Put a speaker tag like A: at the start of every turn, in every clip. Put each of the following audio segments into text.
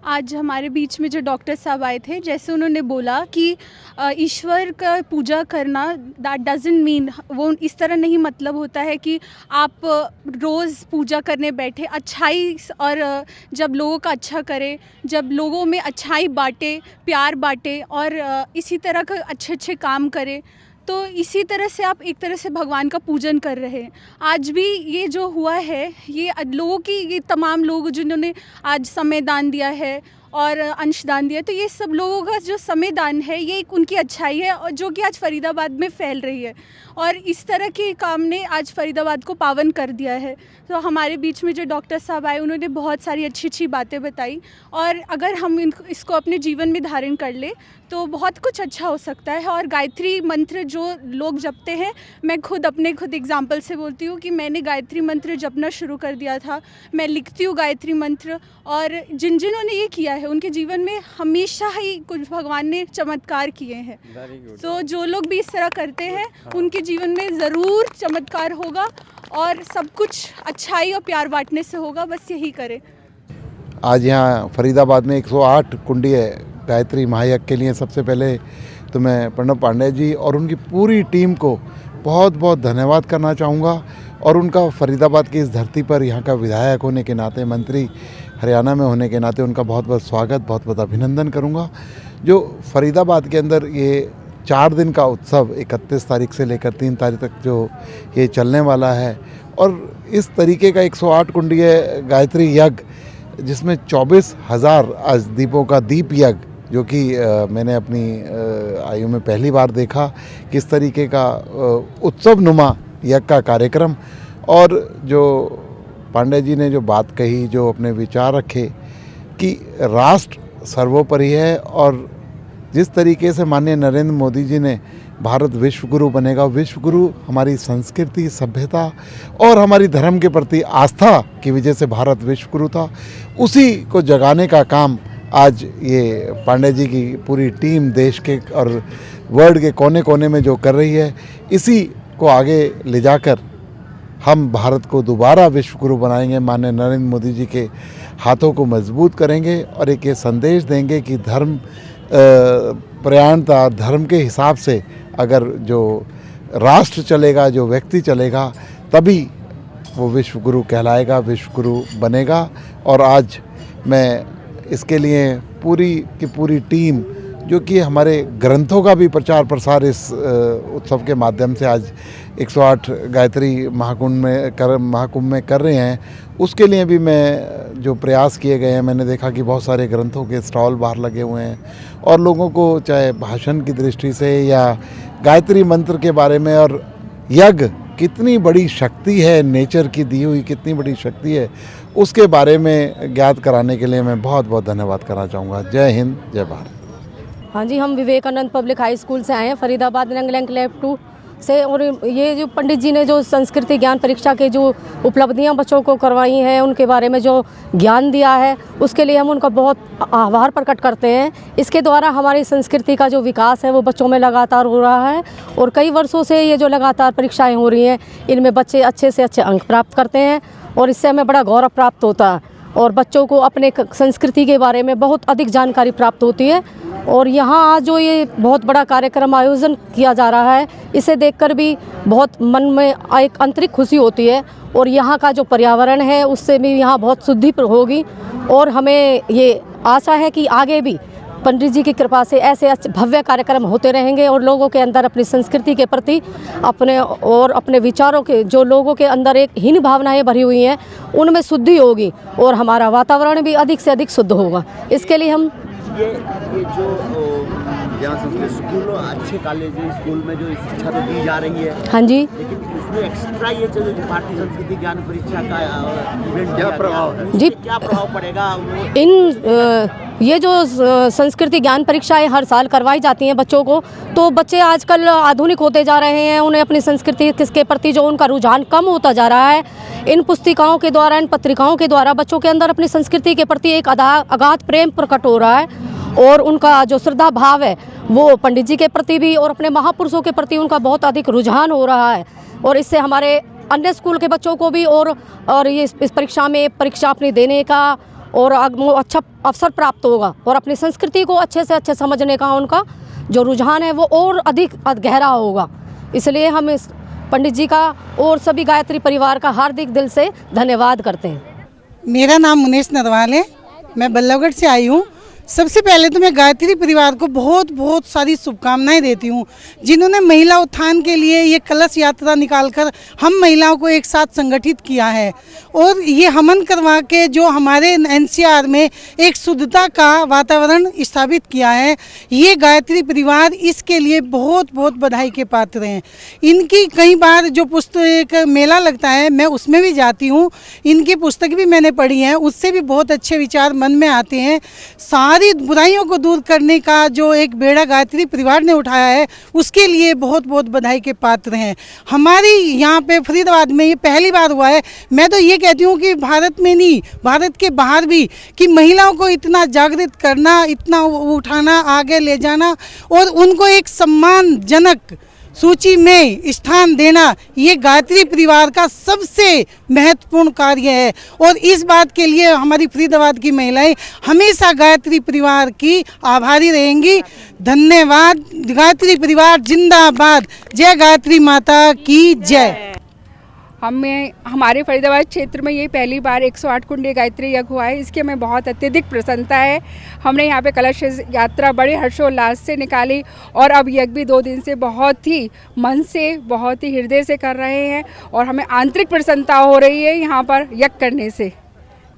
A: आज हमारे बीच में जो डॉक्टर साहब आए थे, जैसे उन्होंने बोला कि ईश्वर का पूजा करना दैट डज़न्ट मीन, वो इस तरह नहीं मतलब होता है कि आप रोज़ पूजा करने बैठे। अच्छाई और जब लोगों का अच्छा करे, जब लोगों में अच्छाई बांटे, प्यार बांटे और इसी तरह का अच्छे अच्छे काम करे, तो इसी तरह से आप एक तरह से भगवान का पूजन कर रहे हैं। आज भी ये जो हुआ है, ये लोगों की, ये तमाम लोग जिन्होंने आज समय दान दिया है और अंश दान दिया है, तो ये सब लोगों का जो समय दान है, ये एक उनकी अच्छाई है और जो कि आज फरीदाबाद में फैल रही है। और इस तरह के काम ने आज फरीदाबाद को पावन कर दिया है। तो हमारे बीच में जो डॉक्टर साहब आए, उन्होंने बहुत सारी अच्छी अच्छी बातें बताई और अगर हम इसको अपने जीवन में धारण कर ले तो बहुत कुछ अच्छा हो सकता है। और गायत्री मंत्र जो लोग जपते हैं, मैं खुद एग्जाम्पल से बोलती हूँ कि मैंने गायत्री मंत्र जपना शुरू कर दिया था। मैं लिखती हूँ गायत्री मंत्र, और जिन्होंने ये किया है उनके जीवन में हमेशा ही कुछ भगवान ने चमत्कार किए हैं। तो जो लोग भी इस तरह करते हैं, उनके जीवन में ज़रूर चमत्कार होगा और सब कुछ अच्छाई और प्यार बांटने से होगा। बस यही करें।
B: आज यहाँ फरीदाबाद में 108 कुंडी गायत्री महायज्ञ के लिए सबसे पहले तो मैं प्रणव पांडे जी और उनकी पूरी टीम को बहुत बहुत धन्यवाद करना चाहूँगा, और उनका फरीदाबाद की इस धरती पर यहाँ का विधायक होने के नाते, मंत्री हरियाणा में होने के नाते उनका बहुत बहुत स्वागत, बहुत बहुत अभिनंदन करूँगा। जो फरीदाबाद के अंदर ये 4 दिन का उत्सव 31 तारीख से लेकर 3 तारीख तक जो ये चलने वाला है, और इस तरीके का 108 कुंडीय गायत्री यज्ञ जिसमें 24,000 आज दीपों का दीप यज्ञ, जो कि मैंने अपनी आयु में पहली बार देखा, किस तरीके का उत्सव नुमा यज्ञ का कार्यक्रम। और जो पांडे जी ने जो बात कही, जो अपने विचार रखे कि राष्ट्र सर्वोपरि है, और जिस तरीके से माननीय नरेंद्र मोदी जी ने भारत विश्व गुरु बनेगा, विश्व गुरु हमारी संस्कृति, सभ्यता और हमारी धर्म के प्रति आस्था की वजह से भारत विश्व गुरु था, उसी को जगाने का काम आज ये पांडे जी की पूरी टीम देश के और वर्ल्ड के कोने कोने में जो कर रही है, इसी को आगे ले जाकर हम भारत को दोबारा विश्व गुरु बनाएंगे। माननीय नरेंद्र मोदी जी के हाथों को मजबूत करेंगे और एक ये संदेश देंगे कि धर्म प्रयाणता, धर्म के हिसाब से अगर जो राष्ट्र चलेगा, जो व्यक्ति चलेगा, तभी वो विश्व गुरु कहलाएगा, विश्व गुरु बनेगा। और आज मैं इसके लिए पूरी की पूरी टीम, जो कि हमारे ग्रंथों का भी प्रचार प्रसार इस उत्सव के माध्यम से आज 108 गायत्री महाकुंभ में कर रहे हैं, उसके लिए भी मैं जो प्रयास किए गए हैं, मैंने देखा कि बहुत सारे ग्रंथों के स्टॉल बाहर लगे हुए हैं, और लोगों को चाहे भाषण की दृष्टि से या गायत्री मंत्र के बारे में, और यज्ञ कितनी बड़ी शक्ति है, नेचर की दी हुई कितनी बड़ी शक्ति है, उसके बारे में ज्ञात कराने के लिए मैं बहुत बहुत धन्यवाद करना चाहूँगा। जय हिंद, जय भारत।
C: हाँ जी, हम विवेकानंद पब्लिक हाई स्कूल से आए हैं, फरीदाबाद रंगलैंड क्लैब 2 से। और ये जो पंडित जी ने जो संस्कृति ज्ञान परीक्षा के जो उपलब्धियां बच्चों को करवाई हैं, उनके बारे में जो ज्ञान दिया है, उसके लिए हम उनका बहुत आभार प्रकट करते हैं। इसके द्वारा हमारी संस्कृति का जो विकास है वो बच्चों में लगातार हो रहा है, और कई वर्षों से ये जो लगातार परीक्षाएँ हो रही हैं, इनमें बच्चे अच्छे से अच्छे अंक प्राप्त करते हैं, और इससे हमें बड़ा गौरव प्राप्त होता है, और बच्चों को अपने संस्कृति के बारे में बहुत अधिक जानकारी प्राप्त होती है। और यहाँ आज जो ये बहुत बड़ा कार्यक्रम आयोजन किया जा रहा है, इसे देखकर भी बहुत मन में एक आंतरिक खुशी होती है, और यहाँ का जो पर्यावरण है उससे भी यहाँ बहुत शुद्धि होगी। और हमें ये आशा है कि आगे भी पंडित जी की कृपा से ऐसे अच्छे भव्य कार्यक्रम होते रहेंगे, और लोगों के अंदर अपनी संस्कृति के प्रति अपने विचारों के, जो लोगों के अंदर एक हीन भावनाएं भरी हुई हैं, उनमें शुद्धि होगी, और हमारा वातावरण भी अधिक से अधिक शुद्ध होगा। इसके लिए हम
D: ये जो यहाँ संस्कृत स्कूल, अच्छे कॉलेज स्कूल में जो शिक्षा तो दी जा रही है,
C: हाँ जी,
D: लेकिन इसमें एक्स्ट्रा ये जो भारतीय संस्कृति ज्ञान परीक्षा का इवेंट क्या प्रभाव है
C: जी,
D: क्या प्रभाव पड़ेगा?
C: ये जो संस्कृति ज्ञान परीक्षाएं हर साल करवाई जाती हैं बच्चों को, तो बच्चे आजकल आधुनिक होते जा रहे हैं, उन्हें अपनी संस्कृति के प्रति जो उनका रुझान कम होता जा रहा है। इन पुस्तिकाओं के द्वारा, इन पत्रिकाओं के द्वारा बच्चों के अंदर अपनी संस्कृति के प्रति एक अगाध प्रेम प्रकट हो रहा है, और उनका जो श्रद्धा भाव है वो पंडित जी के प्रति भी और अपने महापुरुषों के प्रति उनका बहुत अधिक रुझान हो रहा है। और इससे हमारे अन्य स्कूल के बच्चों को भी और ये इस परीक्षा में परीक्षा अपनी देने का और वो अच्छा अवसर प्राप्त होगा और अपनी संस्कृति को अच्छे से अच्छे समझने का उनका जो रुझान है वो और अधिक गहरा होगा। इसलिए हम इस पंडित जी का और सभी गायत्री परिवार का हार्दिक दिल से धन्यवाद करते हैं।
E: मेरा नाम मुनेश नरवाल है, मैं बल्लभगढ़ से आई हूँ। सबसे पहले तो मैं गायत्री परिवार को बहुत बहुत सारी शुभकामनाएं देती हूँ, जिन्होंने महिला उत्थान के लिए ये कलश यात्रा निकालकर हम महिलाओं को एक साथ संगठित किया है और ये हवन करवा के जो हमारे एनसीआर में एक शुद्धता का वातावरण स्थापित किया है, ये गायत्री परिवार इसके लिए बहुत बहुत बधाई के पात्र हैं। इनकी कई बार जो पुस्तक मेला लगता है मैं उसमें भी जाती हूँ, इनकी पुस्तक भी मैंने पढ़ी है, उससे भी बहुत अच्छे विचार मन में आते हैं। सारी बुराइयों को दूर करने का जो एक बेड़ा गायत्री परिवार ने उठाया है उसके लिए बहुत बहुत बधाई के पात्र हैं। हमारी यहाँ पे फरीदाबाद में ये पहली बार हुआ है। मैं तो ये कहती हूँ कि भारत में नहीं, भारत के बाहर भी, कि महिलाओं को इतना जागृत करना, इतना उठाना, आगे ले जाना और उनको एक सम्मानजनक सूची में स्थान देना, ये गायत्री परिवार का सबसे महत्वपूर्ण कार्य है और इस बात के लिए हमारी फरीदाबाद की महिलाएं हमेशा गायत्री परिवार की आभारी रहेंगी। धन्यवाद। गायत्री परिवार जिंदाबाद। जय गायत्री माता की जय।
F: हमारे फरीदाबाद क्षेत्र में ये पहली बार 108 कुंडी गायत्री यज्ञ हुआ है। इसकी हमें बहुत अत्यधिक प्रसन्नता है। हमने यहाँ पे कलश यात्रा बड़े हर्षोल्लास से निकाली और अब यज्ञ भी 2 दिन से बहुत ही मन से, बहुत ही हृदय से कर रहे हैं और हमें आंतरिक प्रसन्नता हो रही है यहाँ पर यज्ञ करने से।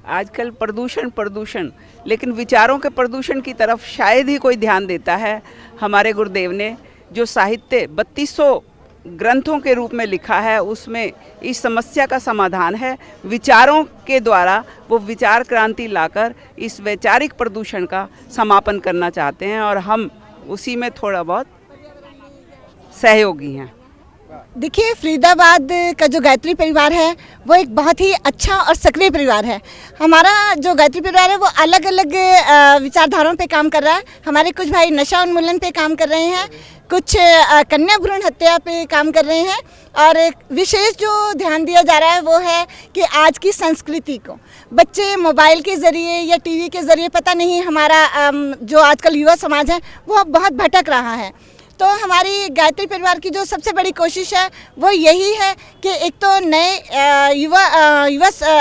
G: आजकल प्रदूषण, लेकिन विचारों के प्रदूषण की तरफ शायद ही कोई ध्यान देता है। हमारे गुरुदेव ने जो साहित्य 3200 ग्रंथों के रूप में लिखा है, उसमें इस समस्या का समाधान है। विचारों के द्वारा वो विचार क्रांति लाकर इस वैचारिक प्रदूषण का समापन करना चाहते हैं और हम उसी में थोड़ा बहुत सहयोगी हैं।
H: देखिए, फरीदाबाद का जो गायत्री परिवार है वो एक बहुत ही अच्छा और सक्रिय परिवार है। हमारा जो गायत्री परिवार है वो अलग अलग विचारधाराओं पे काम कर रहा है। हमारे कुछ भाई नशा उन्मूलन पे काम कर रहे हैं, कुछ कन्या भ्रूण हत्या पे काम कर रहे हैं और विशेष जो ध्यान दिया जा रहा है वो है कि आज की संस्कृति को बच्चे मोबाइल के ज़रिए या टीवी के ज़रिए, पता नहीं हमारा जो आजकल युवा समाज है वो बहुत भटक रहा है। तो हमारी गायत्री परिवार की जो सबसे बड़ी कोशिश है वो यही है कि एक तो नए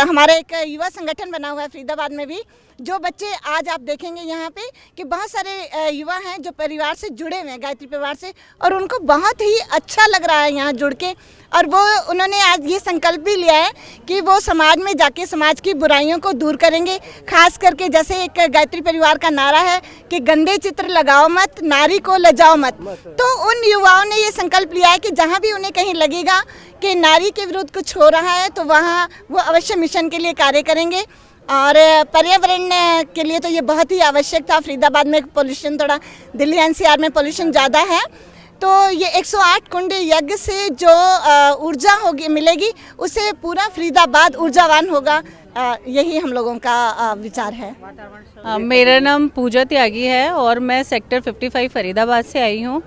H: हमारा एक युवा संगठन बना हुआ है फरीदाबाद में भी, जो बच्चे आज आप देखेंगे यहाँ पे कि बहुत सारे युवा हैं जो परिवार से जुड़े हुए हैं, गायत्री परिवार से, और उनको बहुत ही अच्छा लग रहा है यहाँ जुड़ के। और वो उन्होंने आज ये संकल्प भी लिया है कि वो समाज में जाके समाज की बुराइयों को दूर करेंगे। खास करके जैसे एक गायत्री परिवार का नारा है कि गंदे चित्र लगाओ मत, नारी को लजाओ मत। तो उन युवाओं ने ये संकल्प लिया है कि जहाँ भी उन्हें कहीं लगेगा कि नारी के विरुद्ध कुछ हो रहा है तो वहाँ वो अवश्य मिशन के लिए कार्य करेंगे। और पर्यावरण के लिए तो ये बहुत ही आवश्यक था। फरीदाबाद में पोल्यूशन थोड़ा, दिल्ली एनसीआर में पोल्यूशन ज़्यादा है, तो ये 108 कुंडी यज्ञ से जो ऊर्जा होगी मिलेगी उससे पूरा फरीदाबाद ऊर्जावान होगा। यही हम लोगों का विचार है।
I: मेरा नाम पूजा त्यागी है और मैं सेक्टर 55 फरीदाबाद से आई हूँ।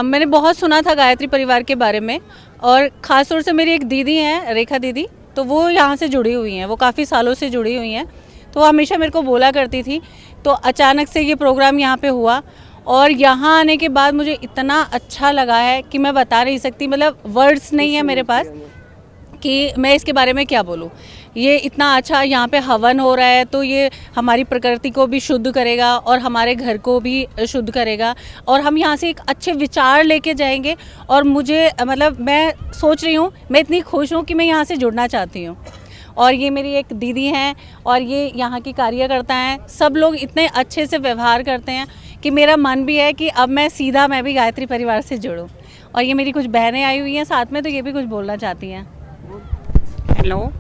I: मैंने बहुत सुना था गायत्री परिवार के बारे में और ख़ास तौर से मेरी एक दीदी हैं, रेखा दीदी, तो वो यहाँ से जुड़ी हुई हैं, वो काफ़ी सालों से जुड़ी हुई हैं। तो वो हमेशा मेरे को बोला करती थी। तो अचानक से ये प्रोग्राम यहाँ पे हुआ और यहाँ आने के बाद मुझे इतना अच्छा लगा है कि मैं बता नहीं सकती, मतलब वर्ड्स नहीं है मेरे पास कि मैं इसके बारे में क्या बोलूँ। ये इतना अच्छा यहाँ पे हवन हो रहा है तो ये हमारी प्रकृति को भी शुद्ध करेगा और हमारे घर को भी शुद्ध करेगा और हम यहाँ से एक अच्छे विचार लेके जाएंगे। और मुझे मतलब मैं सोच रही हूँ, मैं इतनी खुश हूँ कि मैं यहाँ से जुड़ना चाहती हूँ। और ये मेरी एक दीदी हैं और ये यहाँ की कार्यकर्ता हैं, सब लोग इतने अच्छे से व्यवहार करते हैं कि मेरा मन भी है कि अब मैं भी गायत्री परिवार से जुड़ूँ। और ये मेरी कुछ बहनें आई हुई हैं साथ में, तो ये भी कुछ बोलना चाहती हैं।
J: हेलो,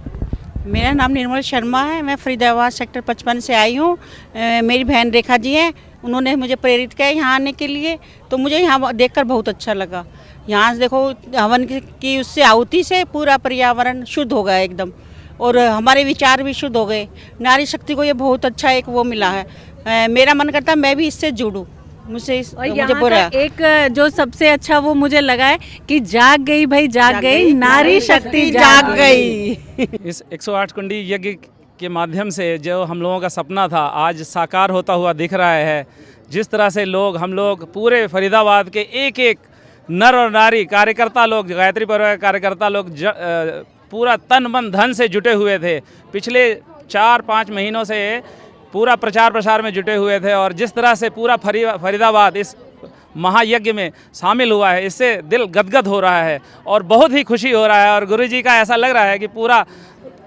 J: मेरा नाम निर्मल शर्मा है, मैं फरीदाबाद सेक्टर 55 से आई हूँ। मेरी बहन रेखा जी हैं, उन्होंने मुझे प्रेरित किया यहाँ आने के लिए, तो मुझे यहाँ देखकर बहुत अच्छा लगा। यहाँ से देखो हवन की उससे आहुति से पूरा पर्यावरण शुद्ध हो गया एकदम और हमारे विचार भी शुद्ध हो गए। नारी शक्ति को ये बहुत अच्छा एक वो मिला है। मेरा मन करता है मैं भी इससे जुड़ूँ। मुझे
I: एक जो सबसे अच्छा वो मुझे लगा है कि जाग गई भाई, जाग गई नारी शक्ति, जाग गई।
K: इस 108 कुंडी यज्ञ के माध्यम से जो हम लोगों का सपना था आज साकार होता हुआ दिख रहा है। जिस तरह से हम लोग पूरे फरीदाबाद के एक एक नर और नारी कार्यकर्ता लोग, गायत्री परिवार के कार्यकर्ता लोग पूरा तन मन धन से जुटे हुए थे। पिछले 4-5 महीनों से पूरा प्रचार प्रसार में जुटे हुए थे और जिस तरह से पूरा फरीदाबाद इस महायज्ञ में शामिल हुआ है, इससे दिल गदगद हो रहा है और बहुत ही खुशी हो रहा है और गुरुजी का ऐसा लग रहा है कि पूरा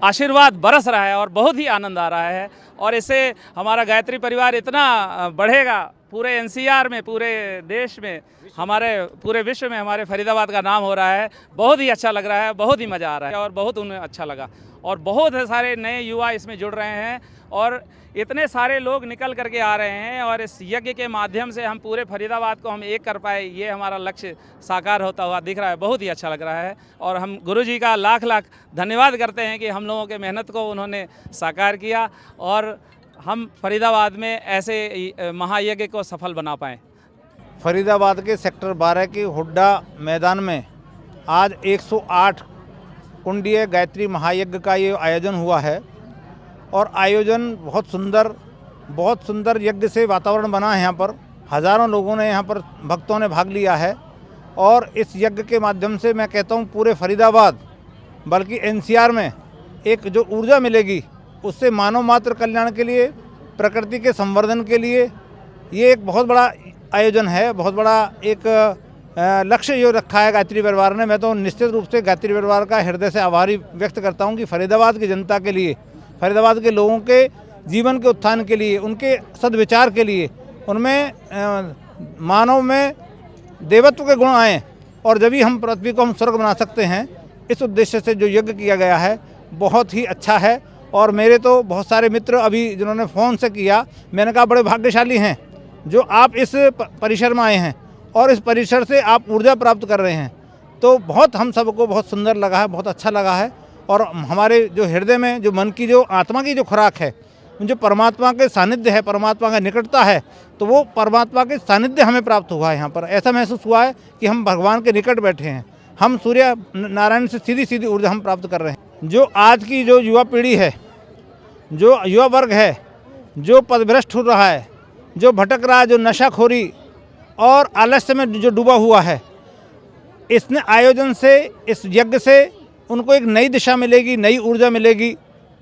K: आशीर्वाद बरस रहा है और बहुत ही आनंद आ रहा है। और इससे हमारा गायत्री परिवार इतना बढ़ेगा, पूरे एनसीआर में, पूरे देश में, हमारे पूरे विश्व में हमारे फरीदाबाद का नाम हो रहा है। बहुत ही अच्छा लग रहा है, बहुत ही मज़ा आ रहा है और बहुत उन्हें अच्छा लगा और बहुत सारे नए युवा इसमें जुड़ रहे हैं और इतने सारे लोग निकल करके आ रहे हैं और इस यज्ञ के माध्यम से हम पूरे फरीदाबाद को हम एक कर पाए, ये हमारा लक्ष्य साकार होता हुआ दिख रहा है। बहुत ही अच्छा लग रहा है और हम गुरुजी का लाख लाख धन्यवाद करते हैं कि हम लोगों के मेहनत को उन्होंने साकार किया और हम फरीदाबाद में ऐसे महायज्ञ को सफल बना पाएँ।
L: फरीदाबाद के सेक्टर 12 के हुड्डा मैदान में आज 108 कुंडीय गायत्री महायज्ञ का ये आयोजन हुआ है और आयोजन बहुत सुंदर यज्ञ से वातावरण बना है। यहाँ पर हज़ारों लोगों ने, यहाँ पर भक्तों ने भाग लिया है और इस यज्ञ के माध्यम से मैं कहता हूँ पूरे फरीदाबाद बल्कि एनसीआर में एक जो ऊर्जा मिलेगी उससे मानव मात्र कल्याण के लिए, प्रकृति के संवर्धन के लिए ये एक बहुत बड़ा आयोजन है, बहुत बड़ा एक लक्ष्य जो रखा है गायत्री परिवार ने। मैं तो निश्चित रूप से गायत्री परिवार का हृदय से आभारी व्यक्त करता हूँ कि फरीदाबाद की जनता के लिए, फरीदाबाद के लोगों के जीवन के उत्थान के लिए, उनके सद्विचार के लिए, उनमें मानव में देवत्व के गुण आएँ और जब भी हम पृथ्वी को हम स्वर्ग बना सकते हैं। इस उद्देश्य से जो यज्ञ किया गया है बहुत ही अच्छा है और मेरे तो बहुत सारे मित्र अभी जिन्होंने फ़ोन से किया, मैंने कहा बड़े भाग्यशाली हैं जो आप इस परिसर में आए हैं और इस परिसर से आप ऊर्जा प्राप्त कर रहे हैं। तो बहुत हम सबको बहुत सुंदर लगा है, बहुत अच्छा लगा है और हमारे जो हृदय में जो मन की जो आत्मा की जो खुराक है, जो परमात्मा के सानिध्य है, परमात्मा का निकटता है, तो वो परमात्मा के सानिध्य हमें प्राप्त हुआ है। यहाँ पर ऐसा महसूस हुआ है कि हम भगवान के निकट बैठे हैं, हम सूर्य नारायण से सीधी सीधी ऊर्जा हम प्राप्त कर रहे हैं। जो आज की जो युवा पीढ़ी है, जो युवा वर्ग है, जो पदभ्रष्ट हो रहा है, जो भटक रहा है, जो नशाखोरी और आलस्य में जो डूबा हुआ है, इसने आयोजन से, इस यज्ञ से उनको एक नई दिशा मिलेगी, नई ऊर्जा मिलेगी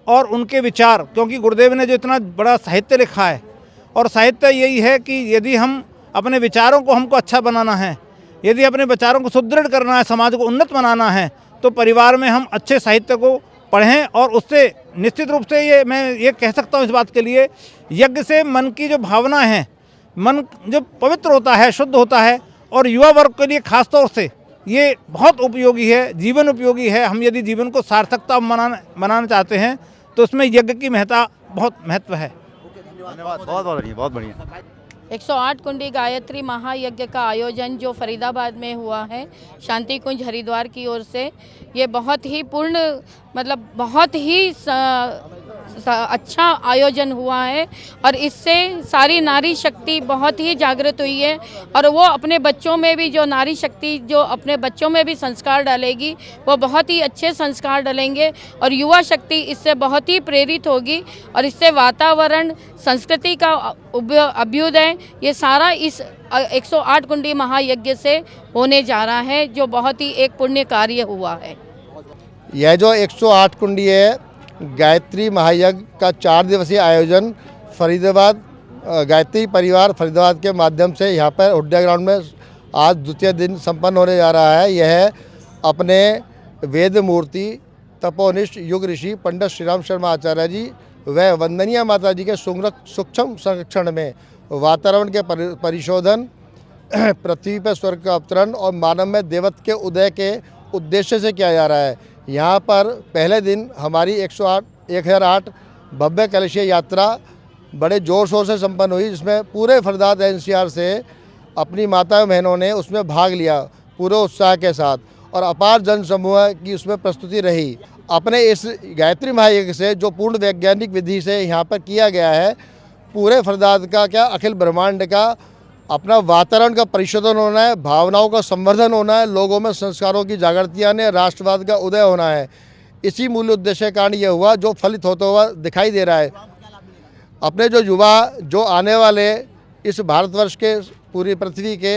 L: और उनके विचार, क्योंकि गुरुदेव ने जो इतना बड़ा साहित्य लिखा है और साहित्य यही है कि यदि हम अपने विचारों को हमको अच्छा बनाना है, यदि अपने विचारों को सुदृढ़ करना है, समाज को उन्नत बनाना है, तो परिवार में हम अच्छे साहित्य को पढ़ें और उससे निश्चित रूप से मैं ये कह सकता हूँ इस बात के लिए, यज्ञ से मन की जो भावना है, मन जो पवित्र होता है, शुद्ध होता है और युवा वर्ग के लिए खास तौर से ये बहुत उपयोगी है, जीवन उपयोगी है। हम यदि जीवन को सार्थकता बनाना चाहते हैं तो उसमें यज्ञ की बहुत महत्व है।
D: धन्यवाद, बहुत बढ़िया, बहुत बढ़िया।
C: 108 कुंडी गायत्री महायज्ञ का आयोजन जो फरीदाबाद में हुआ है शांति कुंज हरिद्वार की ओर से, ये बहुत ही बहुत ही अच्छा आयोजन हुआ है और इससे सारी नारी शक्ति बहुत ही जागृत हुई है और वो अपने बच्चों में भी, जो नारी शक्ति जो अपने बच्चों में भी संस्कार डालेगी, वो बहुत ही अच्छे संस्कार डालेंगे और युवा शक्ति इससे बहुत ही प्रेरित होगी और इससे वातावरण, संस्कृति का अभ्युदय, ये सारा इस 108 कुंडी महायज्ञ से होने जा रहा है, जो बहुत ही एक पुण्य कार्य हुआ है।
M: यह जो 108 कुंडी है गायत्री महायज्ञ का 4 दिवसीय आयोजन फरीदाबाद गायत्री परिवार फरीदाबाद के माध्यम से यहाँ पर हुड्डा ग्राउंड में आज द्वितीय दिन संपन्न होने जा रहा है। यह अपने वेद मूर्ति तपोनिष्ठ युग ऋषि पंडित श्रीराम शर्मा आचार्य जी व वंदनीय माता जी के सूक्ष्म संरक्षण में वातावरण के परिशोधन, पृथ्वी पर स्वर्ग का अवतरण और मानव में देवत्व के उदय के उद्देश्य से किया जा रहा है। यहाँ पर पहले दिन हमारी 1008 भव्य कलशीय यात्रा बड़े जोर शोर से संपन्न हुई, जिसमें पूरे फरीदाबाद एनसीआर से अपनी माता बहनों ने उसमें भाग लिया पूरे उत्साह के साथ और अपार जन समूह की उसमें प्रस्तुति रही। अपने इस गायत्री महायज्ञ से जो पूर्ण वैज्ञानिक विधि से यहाँ पर किया गया है, पूरे फरीदाबाद का क्या अखिल ब्रह्मांड का अपना वातावरण का परिशोधन होना है, भावनाओं का संवर्धन होना है, लोगों में संस्कारों की जागृति आने, राष्ट्रवाद का उदय होना है। इसी मूल्य उद्देश्य के कारण ये हुआ जो फलित होता हुआ दिखाई दे रहा है। अपने जो युवा जो आने वाले इस भारतवर्ष के पूरी पृथ्वी के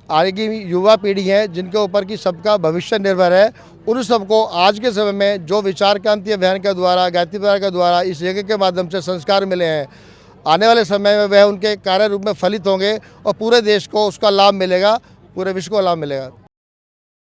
M: आगे की युवा पीढ़ी है जिनके ऊपर की सबका भविष्य निर्भर है, उन सबको आज के समय में जो विचार क्रांति अभियान के द्वारा गायत्री परिवार के द्वारा इस यज्ञ के माध्यम से संस्कार मिले हैं, आने वाले समय में वह उनके कार्य रूप में फलित होंगे और पूरे देश को उसका लाभ मिलेगा, पूरे विश्व को लाभ मिलेगा।